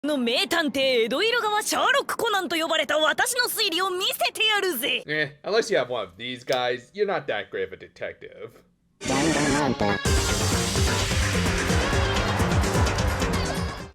の名探偵江戸色川シャーロック・コナンと呼ばれた私の推理を見せてやるぜ。 Unless you have one of these guys, you're not that great of a detective.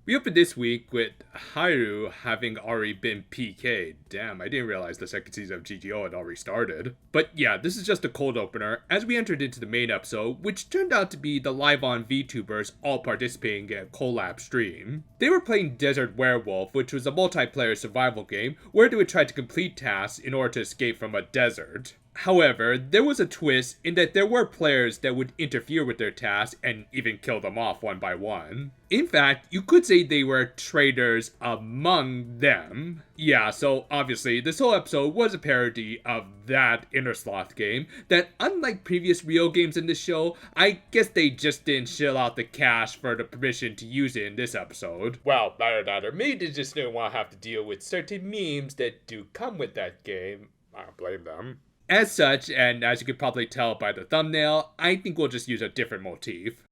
We opened this week with Haru having already been PK'd. Damn, I didn't realize the second season of GGO had already started. But yeah, this is just a cold opener as we entered into the main episode, which turned out to be the live-on VTubers all participating in a collab stream. They were playing Desert Werewolf, which was a multiplayer survival game where they would try to complete tasks in order to escape from a desert. However, there was a twist in that there were players that would interfere with their tasks and even kill them off one by one. In fact, you could say they were traitors among them. Yeah, so obviously, this whole episode was a parody of that Inner Sloth game that, unlike previous real games in the show, I guess they just didn't shell out the cash for the permission to use it in this episode. Well, either that or maybe they just didn't want to have to deal with certain memes that do come with that game. I don't blame them. As such, and as you could probably tell by the thumbnail, I think we'll just use a different motif.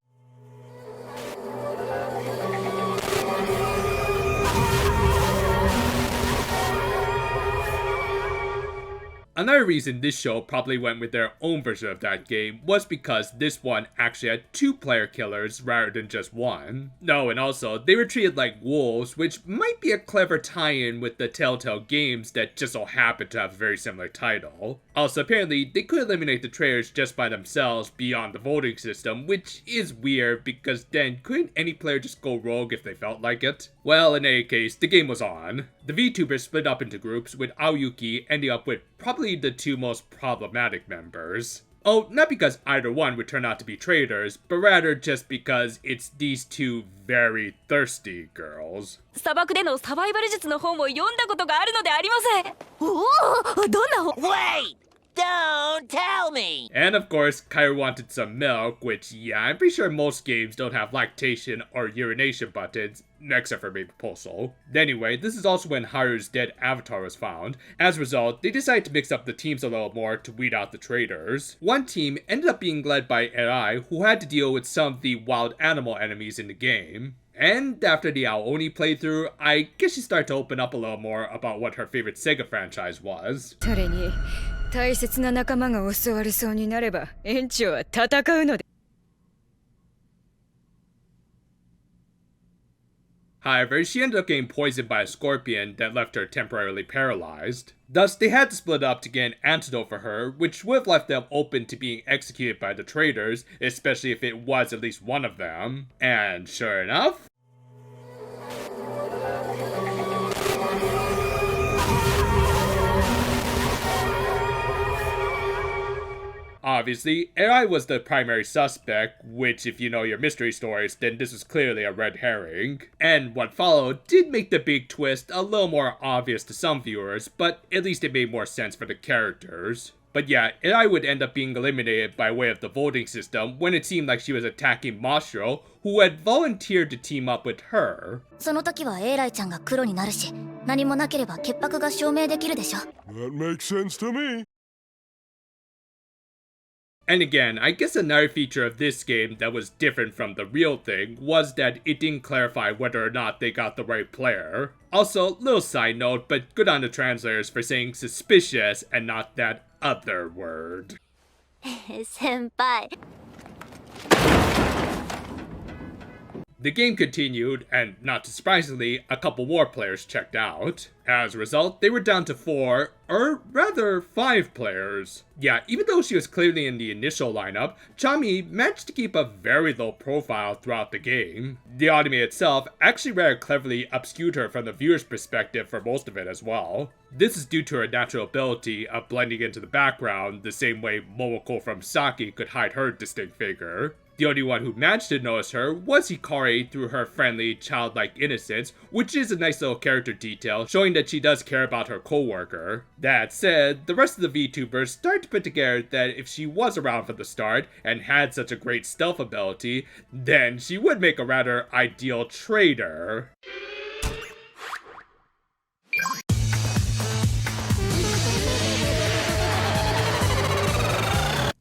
Another reason this show probably went with their own version of that game was because this one actually had 2 player killers rather than just one. No, and also, they were treated like wolves, which might be a clever tie-in with the Telltale games that just so happen to have a very similar title. Also, apparently, they could eliminate the traitors just by themselves beyond the voting system, which is weird because then couldn't any player just go rogue if they felt like it? Well, in any case, the game was on. The VTubers split up into groups, with Aoyuki ending up with probably the 2 most problematic members. Oh, not because either one would turn out to be traitors, but rather just because it's these 2 very thirsty girls. 砂漠でのサバイバル術の本を読んだことがあるのでありません。おお、どんな本？ Wait! Don't tell me! And of course, Kairi wanted some milk, which, yeah, I'm pretty sure most games don't have lactation or urination buttons, except for maybe Pulsal. Anyway, this is also when Haru's dead avatar was found. As a result, they decided to mix up the teams a little more to weed out the traitors. One team ended up being led by Erai, who had to deal with some of the wild animal enemies in the game. And after the Aoni playthrough, I guess she started to open up a little more about what her favorite Sega franchise was. それに大切な仲間が襲われそうになれば園長は戦うので。 However, she ended up getting poisoned by a scorpion that left her temporarily paralyzed. Thus, they had to split up to get an antidote for her, which would have left them open to being executed by the traitors, especially if it was at least one of them. And sure enough, obviously, Erai was the primary suspect, which if you know your mystery stories, then this is clearly a red herring. And what followed did make the big twist a little more obvious to some viewers, but at least it made more sense for the characters. But yeah, Erai would end up being eliminated by way of the voting system when it seemed like she was attacking Mashiro, who had volunteered to team up with her. その時はエイライちゃんが黒になるし、何もなければ潔白が証明できるでしょ。 That makes sense to me. And again, I guess another feature of this game that was different from the real thing was that it didn't clarify whether or not they got the right player. Also, little side note, but good on the translators for saying suspicious and not that other word. 先輩。 The game continued, and not surprisingly, a couple more players checked out. As a result, they were down to 4, or rather 5 players. Yeah, even though she was clearly in the initial lineup, Chami managed to keep a very low profile throughout the game. The anime itself actually rather cleverly obscured her from the viewer's perspective for most of it as well. This is due to her natural ability of blending into the background the same way Momoko from Saki could hide her distinct figure. The only one who managed to notice her was Hikari through her friendly, childlike innocence, which is a nice little character detail, showing that she does care about her co-worker. That said, the rest of the VTubers start to put together that if she was around from the start, and had such a great stealth ability, then she would make a rather ideal traitor.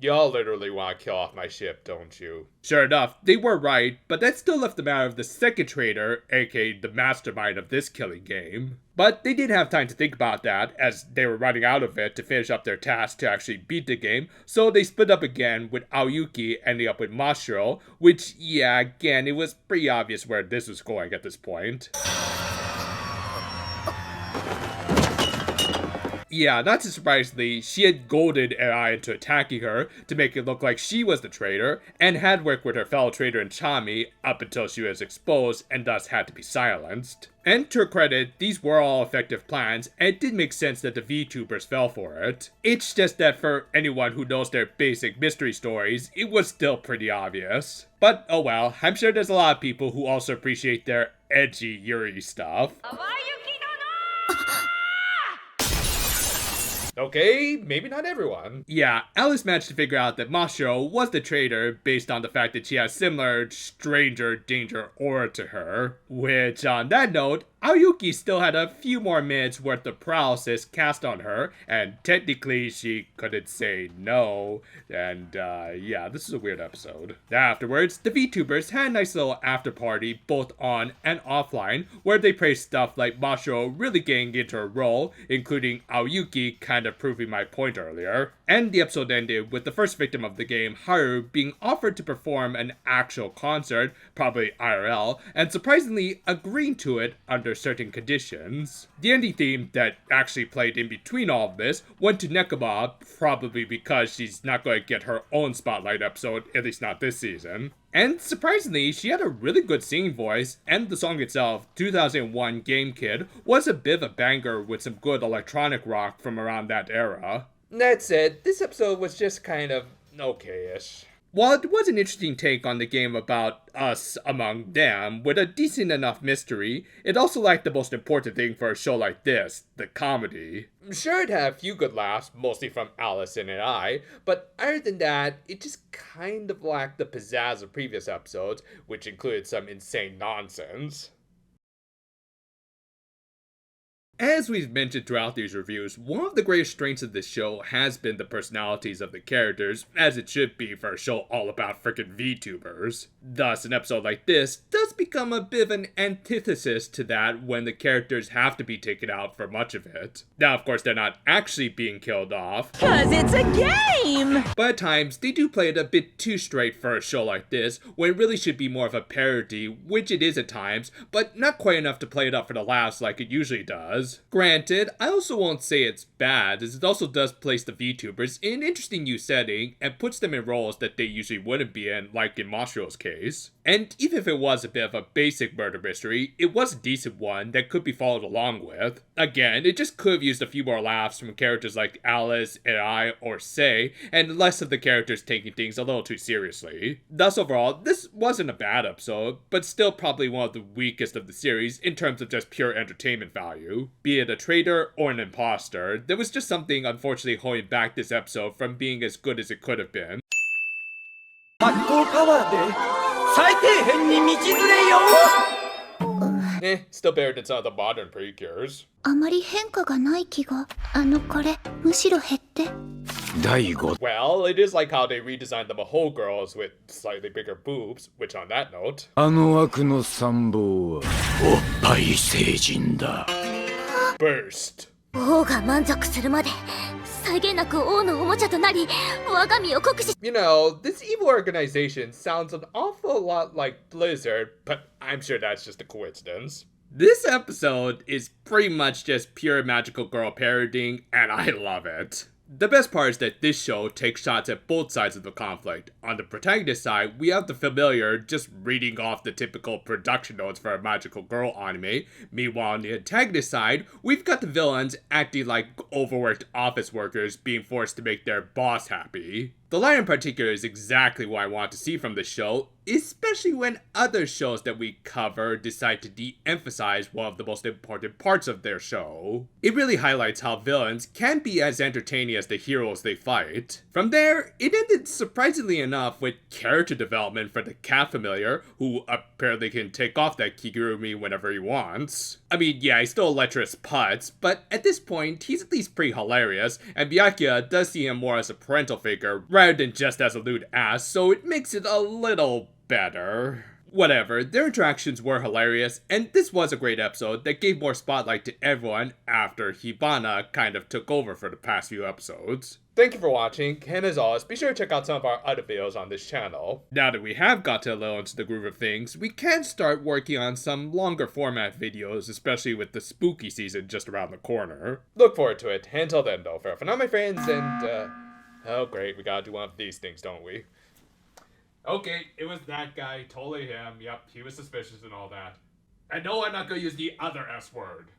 Y'all literally want to kill off my ship, don't you? Sure enough, they were right, but that still left the matter of the second traitor, aka the mastermind of this killing game. But they did have time to think about that, as they were running out of it to finish up their task to actually beat the game, so they split up again, with Aoyuki ending up with Mashiro, which, yeah, again, it was pretty obvious where this was going at this point. Yeah, not too surprisingly, she had goaded AI into attacking her to make it look like she was the traitor, and had worked with her fellow traitor in Chami up until she was exposed and thus had to be silenced. And to her credit, these were all effective plans, and it did make sense that the VTubers fell for it. It's just that for anyone who knows their basic mystery stories, it was still pretty obvious. But oh well, I'm sure there's a lot of people who also appreciate their edgy Yuri stuff. Okay, maybe not everyone. Yeah, Alice managed to figure out that Mashiro was the traitor based on the fact that she has similar stranger danger aura to her. Which, on that note, Aoyuki still had a few more minutes worth of paralysis cast on her, and technically she couldn't say no. And yeah, this is a weird episode. Afterwards, the VTubers had a nice little after party, both on and offline, where they praised stuff like Mashiro really getting into her role, including Aoyuki kind of proving my point earlier. And the episode ended with the first victim of the game, Haru, being offered to perform an actual concert, probably IRL, and surprisingly agreeing to it under certain conditions. The ending theme that actually played in between all of this went to Nekoma, probably because she's not going to get her own spotlight episode, at least not this season. And surprisingly, she had a really good singing voice, and the song itself, 2001 Game Kid, was a bit of a banger with some good electronic rock from around that era. That said, this episode was just kind of okay-ish. While it was an interesting take on the game about us among them, with a decent enough mystery, it also lacked the most important thing for a show like this, the comedy. Sure, it had a few good laughs, mostly from Alice and I, but other than that, it just kind of lacked the pizzazz of previous episodes, which included some insane nonsense. As we've mentioned throughout these reviews, one of the greatest strengths of this show has been the personalities of the characters, as it should be for a show all about frickin' VTubers. Thus, an episode like this does become a bit of an antithesis to that when the characters have to be taken out for much of it. Now, of course, they're not actually being killed off, 'Cause it's a game! but at times, they do play it a bit too straight for a show like this, when it really should be more of a parody, which it is at times, but not quite enough to play it up for the laughs like it usually does. Granted, I also won't say it's bad, as it also does place the VTubers in an interesting new setting, and puts them in roles that they usually wouldn't be in, like in Mashiro's case. And even if it was a bit of a basic murder mystery, it was a decent one that could be followed along with. Again, it just could have used a few more laughs from characters like Alice, Eri, or Sei, and less of the characters taking things a little too seriously. Thus overall, this wasn't a bad episode, but still probably one of the weakest of the series in terms of just pure entertainment value. Be it a traitor or an imposter, there was just something unfortunately holding back this episode from being as good as it could have been. Still better than some of the modern precures. あまり変化がない気が。これ、むしろ減って。 Well, it is like how they redesigned the Mahou girls with slightly bigger boobs, which on that note... あの悪の参謀はおっぱい星人だ。 Burst. 王が満足するまで際限なく王のおもちゃとなり我が身を酷使。 You know, this evil organization sounds an awful lot like Blizzard, but I'm sure that's just a coincidence. This episode is pretty much just pure magical girl parodying, and I love it. The best part is that this show takes shots at both sides of the conflict. On the protagonist side, we have the familiar just reading off the typical production notes for a magical girl anime. Meanwhile, on the antagonist side, we've got the villains acting like overworked office workers being forced to make their boss happy. The latter in particular is exactly what I want to see from this show, especially when other shows that we cover decide to de-emphasize one of the most important parts of their show. It really highlights how villains can be as entertaining as the heroes they fight. From there, it ended surprisingly enough with character development for the cat familiar, who apparently can take off that kigurumi whenever he wants. I mean, yeah, he's still a lecherous putz, but at this point, he's at least pretty hilarious, and Byakuya does see him more as a parental figure rather than just as a lewd ass, so it makes it a little better. Whatever, their interactions were hilarious, and this was a great episode that gave more spotlight to everyone after Hibana kind of took over for the past few episodes. Thank you for watching, and as always, be sure to check out some of our other videos on this channel. Now that we have gotten a little into the groove of things, we can start working on some longer format videos, especially with the spooky season just around the corner. Look forward to it. Until then though, farewell for now my friends, and oh great, we gotta do one of these things, don't we? Okay, it was that guy, totally him, yep, he was suspicious and all that. And no, I'm not gonna use the other S word.